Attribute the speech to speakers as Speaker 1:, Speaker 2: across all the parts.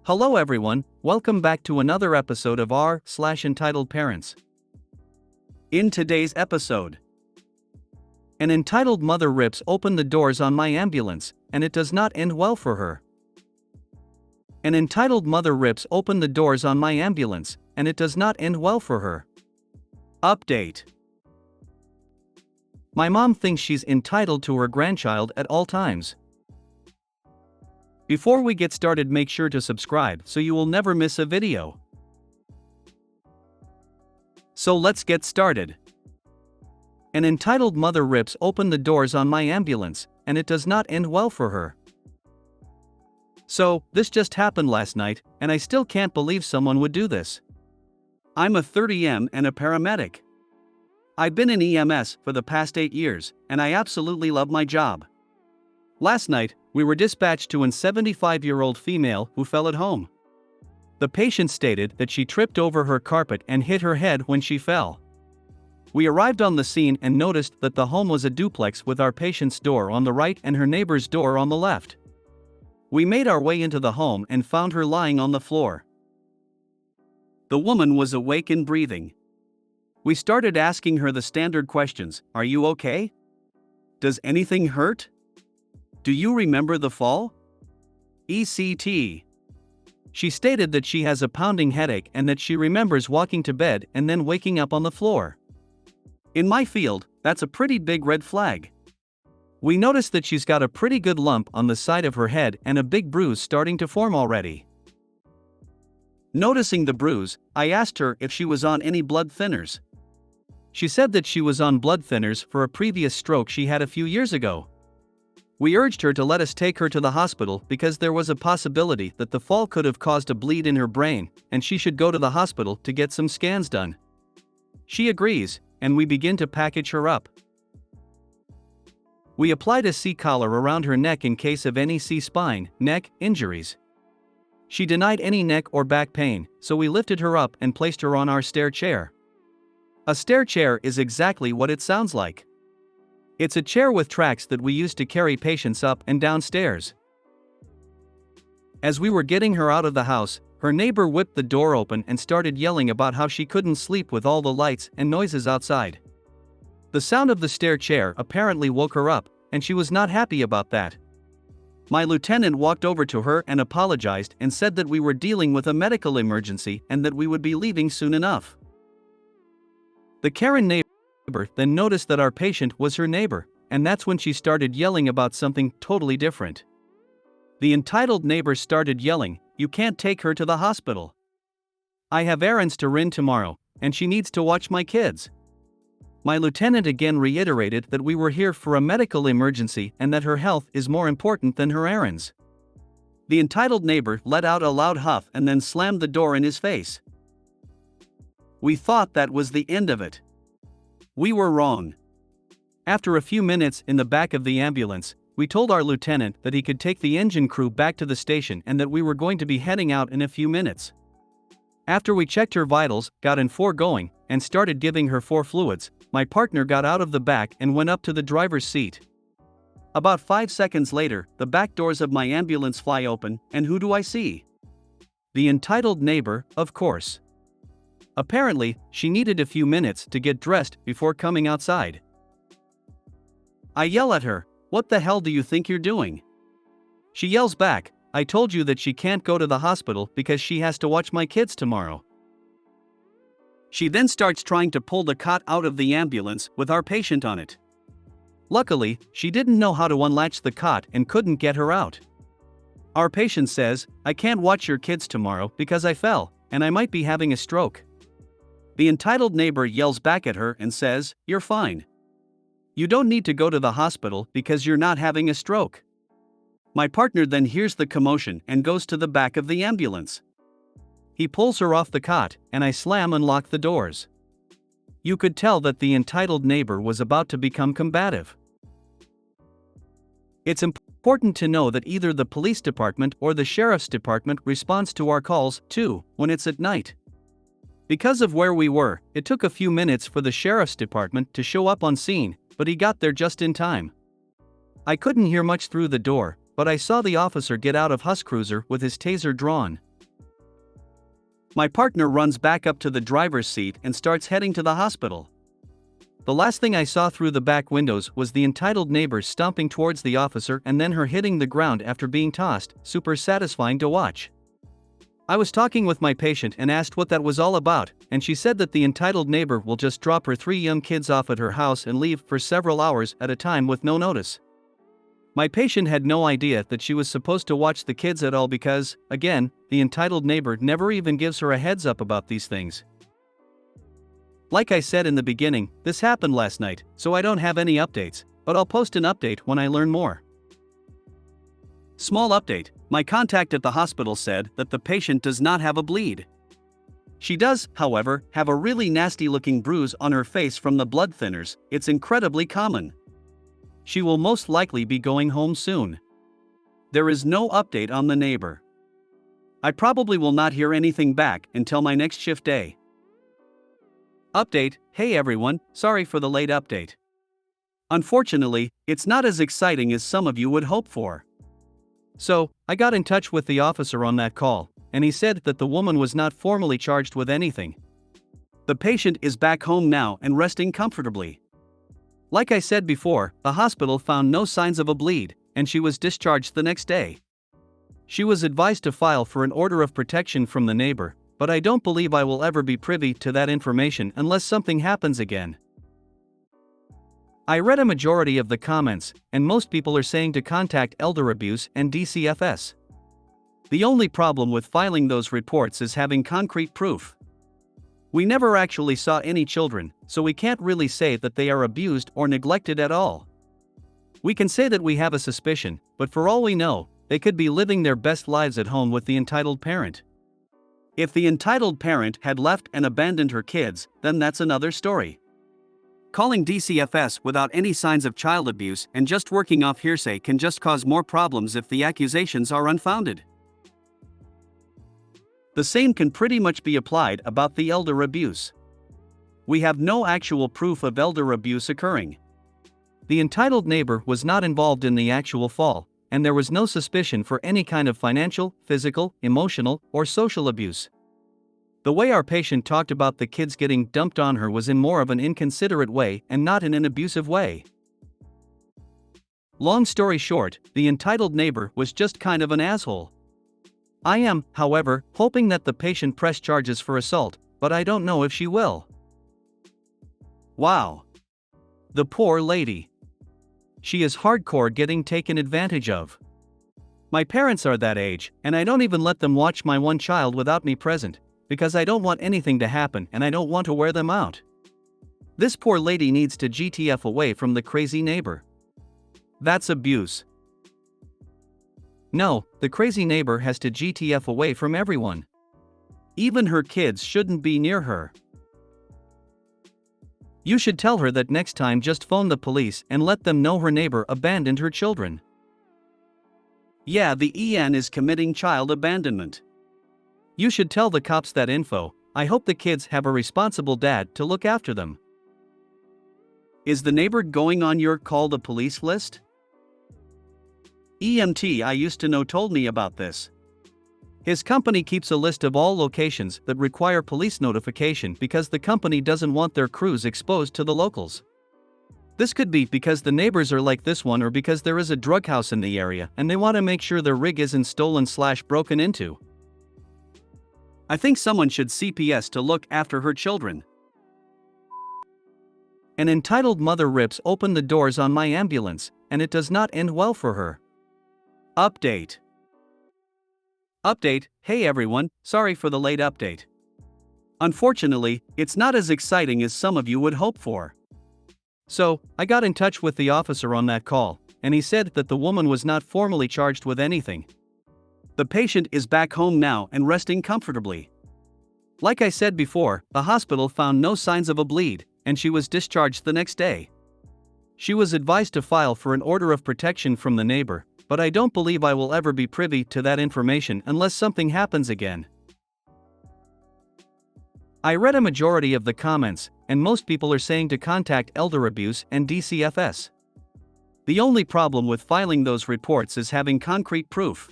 Speaker 1: Hello everyone, welcome back to another episode of r/Entitled Parents. In today's episode, an entitled mother rips open the doors on my ambulance, and it does not end well for her. An entitled mother rips open the doors on my ambulance, and it does not end well for her. Update. My mom thinks she's entitled to her grandchild at all times. Before we get started, make sure to subscribe so you will never miss a video. So let's get started. An entitled mother rips open the doors on my ambulance, and it does not end well for her. So, this just happened last night, and I still can't believe someone would do this. I'm a 30M and a paramedic. I've been in EMS for the past 8 years, and I absolutely love my job. Last night, we were dispatched to an 75-year-old female who fell at home. The patient stated that she tripped over her carpet and hit her head when she fell. We arrived on the scene and noticed that the home was a duplex with our patient's door on the right and her neighbor's door on the left. We made our way into the home and found her lying on the floor. The woman was awake and breathing. We started asking her the standard questions: "Are you okay? Does anything hurt? Do you remember the fall? ECT. She stated that she has a pounding headache and that she remembers walking to bed and then waking up on the floor. In my field, that's a pretty big red flag. We noticed that she's got a pretty good lump on the side of her head and a big bruise starting to form already. Noticing the bruise, I asked her if she was on any blood thinners. She said that she was on blood thinners for a previous stroke she had a few years ago. We urged her to let us take her to the hospital because there was a possibility that the fall could have caused a bleed in her brain, and she should go to the hospital to get some scans done. She agrees, and we begin to package her up. We applied a C-collar around her neck in case of any C-spine, neck, injuries. She denied any neck or back pain, so we lifted her up and placed her on our stair chair. A stair chair is exactly what it sounds like. It's a chair with tracks that we use to carry patients up and down stairs. As we were getting her out of the house, her neighbor whipped the door open and started yelling about how she couldn't sleep with all the lights and noises outside. The sound of the stair chair apparently woke her up, and she was not happy about that. My lieutenant walked over to her and apologized and said that we were dealing with a medical emergency and that we would be leaving soon enough. The Karen neighbor then noticed that our patient was her neighbor, and that's when she started yelling about something totally different. The entitled neighbor started yelling, "You can't take her to the hospital. I have errands to run tomorrow, and she needs to watch my kids." My lieutenant again reiterated that we were here for a medical emergency and that her health is more important than her errands. The entitled neighbor let out a loud huff and then slammed the door in his face. We thought that was the end of it. We were wrong. After a few minutes in the back of the ambulance, we told our lieutenant that he could take the engine crew back to the station and that we were going to be heading out in a few minutes. After we checked her vitals, got in 4 going, and started giving her 4 fluids, my partner got out of the back and went up to the driver's seat. About 5 seconds later, the back doors of my ambulance fly open, and who do I see? The entitled neighbor, of course. Apparently, she needed a few minutes to get dressed before coming outside. I yell at her, "What the hell do you think you're doing?" She yells back, "I told you that she can't go to the hospital because she has to watch my kids tomorrow." She then starts trying to pull the cot out of the ambulance with our patient on it. Luckily, she didn't know how to unlatch the cot and couldn't get her out. Our patient says, "I can't watch your kids tomorrow because I fell, and I might be having a stroke." The entitled neighbor yells back at her and says, "You're fine. You don't need to go to the hospital because you're not having a stroke." My partner then hears the commotion and goes to the back of the ambulance. He pulls her off the cot, and I slam and lock the doors. You could tell that the entitled neighbor was about to become combative. It's important to know that either the police department or the sheriff's department responds to our calls, too, when it's at night. Because of where we were, it took a few minutes for the sheriff's department to show up on scene, but he got there just in time. I couldn't hear much through the door, but I saw the officer get out of his cruiser with his taser drawn. My partner runs back up to the driver's seat and starts heading to the hospital. The last thing I saw through the back windows was the entitled neighbor stomping towards the officer and then her hitting the ground after being tossed. Super satisfying to watch. I was talking with my patient and asked what that was all about, and she said that the entitled neighbor will just drop her 3 young kids off at her house and leave for several hours at a time with no notice. My patient had no idea that she was supposed to watch the kids at all because, again, the entitled neighbor never even gives her a heads up about these things. Like I said in the beginning, this happened last night, so I don't have any updates, but I'll post an update when I learn more. Small update: my contact at the hospital said that the patient does not have a bleed. She does, however, have a really nasty looking bruise on her face from the blood thinners. It's incredibly common. She will most likely be going home soon. There is no update on the neighbor. I probably will not hear anything back until my next shift day. Update: hey everyone, sorry for the late update. Unfortunately, it's not as exciting as some of you would hope for. So, I got in touch with the officer on that call, and he said that the woman was not formally charged with anything. The patient is back home now and resting comfortably. Like I said before, the hospital found no signs of a bleed, and she was discharged the next day. She was advised to file for an order of protection from the neighbor, but I don't believe I will ever be privy to that information unless something happens again. I read a majority of the comments, and most people are saying to contact elder abuse and DCFS. The only problem with filing those reports is having concrete proof. We never actually saw any children, so we can't really say that they are abused or neglected at all. We can say that we have a suspicion, but for all we know, they could be living their best lives at home with the entitled parent. If the entitled parent had left and abandoned her kids, then that's another story. Calling DCFS without any signs of child abuse and just working off hearsay can just cause more problems if the accusations are unfounded. The same can pretty much be applied about the elder abuse. We have no actual proof of elder abuse occurring. The entitled neighbor was not involved in the actual fall, and there was no suspicion for any kind of financial, physical, emotional, or social abuse. The way our patient talked about the kids getting dumped on her was in more of an inconsiderate way and not in an abusive way. Long story short, the entitled neighbor was just kind of an asshole. I am, however, hoping that the patient press charges for assault, but I don't know if she will. Wow. The poor lady. She is hardcore getting taken advantage of. My parents are that age, and I don't even let them watch my one child without me present, because I don't want anything to happen and I don't want to wear them out. This poor lady needs to GTF away from the crazy neighbor. That's abuse. No, the crazy neighbor has to GTF away from everyone. Even her kids shouldn't be near her. You should tell her that next time just phone the police and let them know her neighbor abandoned her children. Yeah, the EN is committing child abandonment. You should tell the cops that info. I hope the kids have a responsible dad to look after them. Is the neighbor going on your call the police list? EMT I used to know told me about this. His company keeps a list of all locations that require police notification because the company doesn't want their crews exposed to the locals. This could be because the neighbors are like this one or because there is a drug house in the area and they want to make sure their rig isn't stolen/broken into. I think someone should CPS to look after her children. An entitled mother rips open the doors on my ambulance, and it does not end well for her. Update. Update: hey everyone, sorry for the late update. Unfortunately, it's not as exciting as some of you would hope for. So, I got in touch with the officer on that call, and he said that the woman was not formally charged with anything. The patient is back home now and resting comfortably. Like I said before, the hospital found no signs of a bleed, and she was discharged the next day. She was advised to file for an order of protection from the neighbor, but I don't believe I will ever be privy to that information unless something happens again. I read a majority of the comments, and most people are saying to contact elder abuse and DCFS. The only problem with filing those reports is having concrete proof.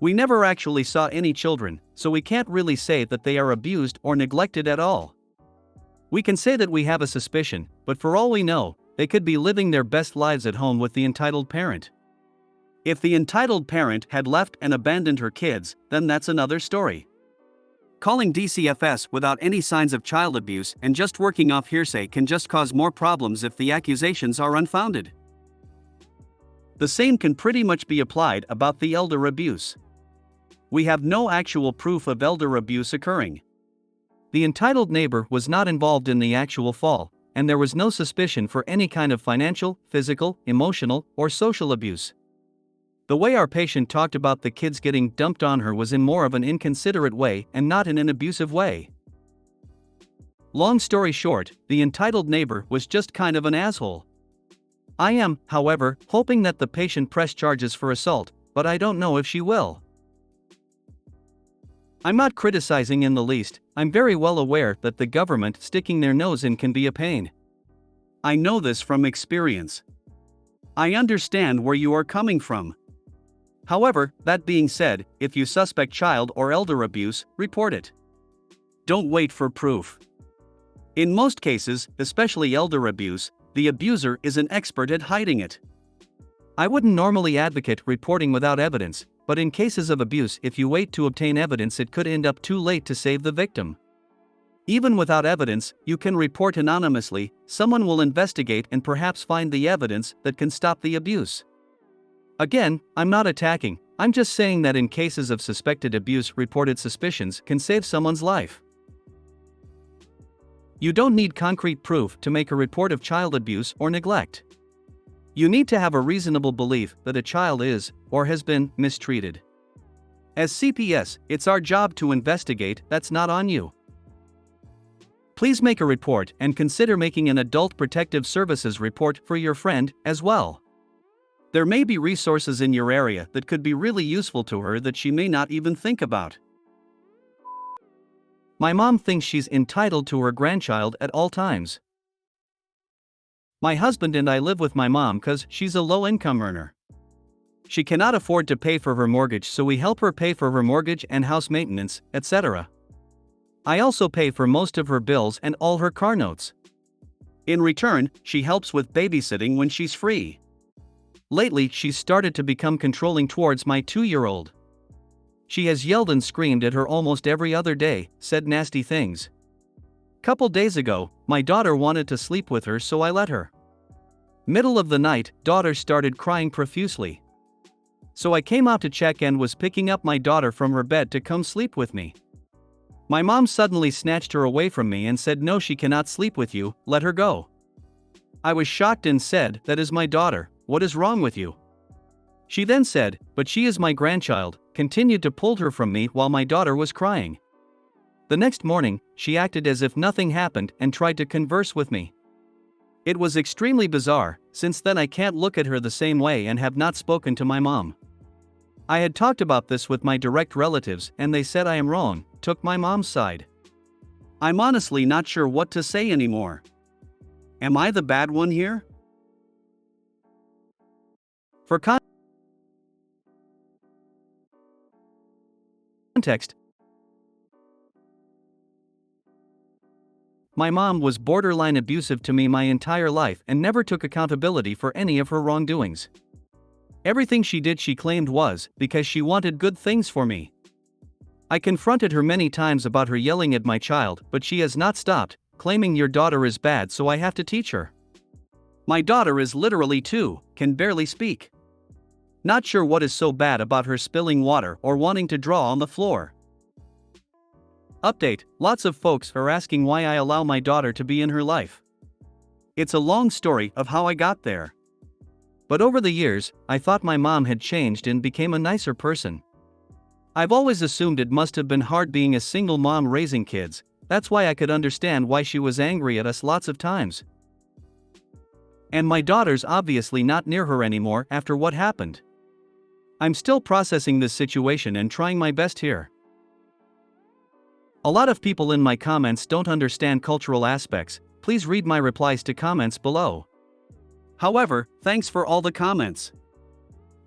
Speaker 1: We never actually saw any children, so we can't really say that they are abused or neglected at all. We can say that we have a suspicion, but for all we know, they could be living their best lives at home with the entitled parent. If the entitled parent had left and abandoned her kids, then that's another story. Calling DCFS without any signs of child abuse and just working off hearsay can just cause more problems if the accusations are unfounded. The same can pretty much be applied about the elder abuse. We have no actual proof of elder abuse occurring. The entitled neighbor was not involved in the actual fall, and there was no suspicion for any kind of financial, physical, emotional, or social abuse. The way our patient talked about the kids getting dumped on her was in more of an inconsiderate way and not in an abusive way. Long story short, the entitled neighbor was just kind of an asshole. I am, however, hoping that the patient press charges for assault, but I don't know if she will. I'm not criticizing in the least. I'm very well aware that the government sticking their nose in can be a pain. I know this from experience. I understand where you are coming from. However, that being said, if you suspect child or elder abuse, report it. Don't wait for proof. In most cases, especially elder abuse, the abuser is an expert at hiding it. I wouldn't normally advocate reporting without evidence, but in cases of abuse, if you wait to obtain evidence, it could end up too late to save the victim. Even without evidence, you can report anonymously. Someone will investigate and perhaps find the evidence that can stop the abuse. Again, I'm not attacking, I'm just saying that in cases of suspected abuse, reported suspicions can save someone's life. You don't need concrete proof to make a report of child abuse or neglect. You need to have a reasonable belief that a child is, or has been, mistreated. As CPS, it's our job to investigate. That's not on you. Please make a report and consider making an Adult Protective Services report for your friend as well. There may be resources in your area that could be really useful to her that she may not even think about. My mom thinks she's entitled to her grandchild at all times. My husband and I live with my mom because she's a low-income earner. She cannot afford to pay for her mortgage, so we help her pay for her mortgage and house maintenance, etc. I also pay for most of her bills and all her car notes. In return, she helps with babysitting when she's free. Lately, she's started to become controlling towards my 2-year-old. She has yelled and screamed at her almost every other day, said nasty things. Couple days ago, my daughter wanted to sleep with her, so I let her. Middle of the night, daughter started crying profusely. So I came out to check and was picking up my daughter from her bed to come sleep with me. My mom suddenly snatched her away from me and said, "No, she cannot sleep with you, let her go." I was shocked and said, "That is my daughter, what is wrong with you?" She then said, "But she is my grandchild," continued to pull her from me while my daughter was crying. The next morning, she acted as if nothing happened and tried to converse with me. It was extremely bizarre. Since then I can't look at her the same way and have not spoken to my mom. I had talked about this with my direct relatives and they said I am wrong, took my mom's side. I'm honestly not sure what to say anymore. Am I the bad one here? For context, my mom was borderline abusive to me my entire life and never took accountability for any of her wrongdoings. Everything she did she claimed was because she wanted good things for me. I confronted her many times about her yelling at my child, but she has not stopped, claiming your daughter is bad so I have to teach her. My daughter is literally 2, can barely speak. Not sure what is so bad about her spilling water or wanting to draw on the floor. Update: lots of folks are asking why I allow my daughter to be in her life. It's a long story of how I got there. But over the years, I thought my mom had changed and became a nicer person. I've always assumed it must have been hard being a single mom raising kids. That's why I could understand why she was angry at us lots of times. And my daughter's obviously not near her anymore after what happened. I'm still processing this situation and trying my best here. A lot of people in my comments don't understand cultural aspects. Please read my replies to comments below. However, thanks for all the comments.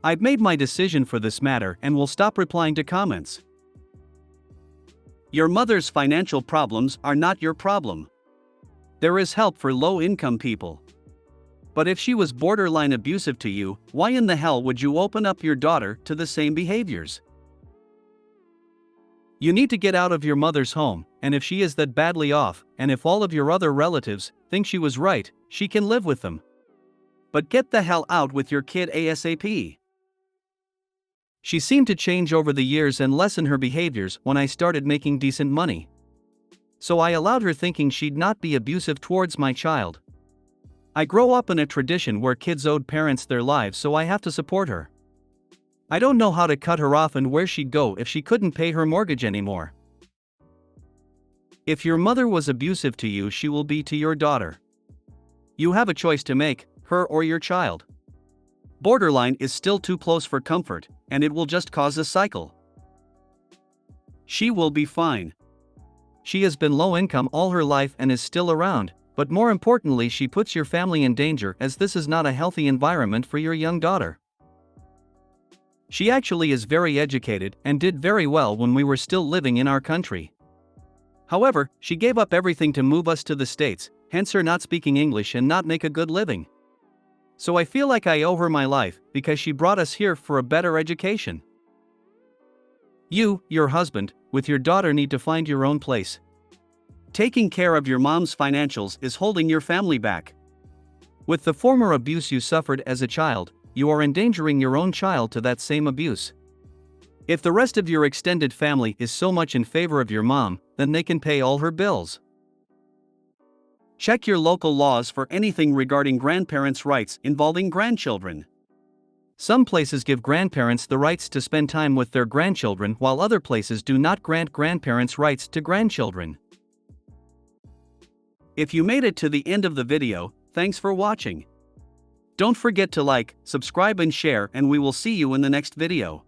Speaker 1: I've made my decision for this matter and will stop replying to comments. Your mother's financial problems are not your problem. There is help for low-income people. But if she was borderline abusive to you, why in the hell would you open up your daughter to the same behaviors? You need to get out of your mother's home, and if she is that badly off, and if all of your other relatives think she was right, she can live with them. But get the hell out with your kid ASAP. She seemed to change over the years and lessen her behaviors when I started making decent money. So I allowed her, thinking she'd not be abusive towards my child. I grow up in a tradition where kids owed parents their lives, so I have to support her. I don't know how to cut her off and where she'd go if she couldn't pay her mortgage anymore. If your mother was abusive to you, she will be to your daughter. You have a choice to make, her or your child. Borderline is still too close for comfort, and it will just cause a cycle. She will be fine. She has been low income all her life and is still around, but more importantly, she puts your family in danger, as this is not a healthy environment for your young daughter. She actually is very educated and did very well when we were still living in our country. However, she gave up everything to move us to the States, hence her not speaking English and not make a good living. So I feel like I owe her my life, because she brought us here for a better education. You, your husband, with your daughter need to find your own place. Taking care of your mom's financials is holding your family back. With the former abuse you suffered as a child, you are endangering your own child to that same abuse. If the rest of your extended family is so much in favor of your mom, then they can pay all her bills. Check your local laws for anything regarding grandparents' rights involving grandchildren. Some places give grandparents the rights to spend time with their grandchildren, while other places do not grant grandparents rights to grandchildren. If you made it to the end of the video, thanks for watching. Don't forget to like, subscribe and share, and we will see you in the next video.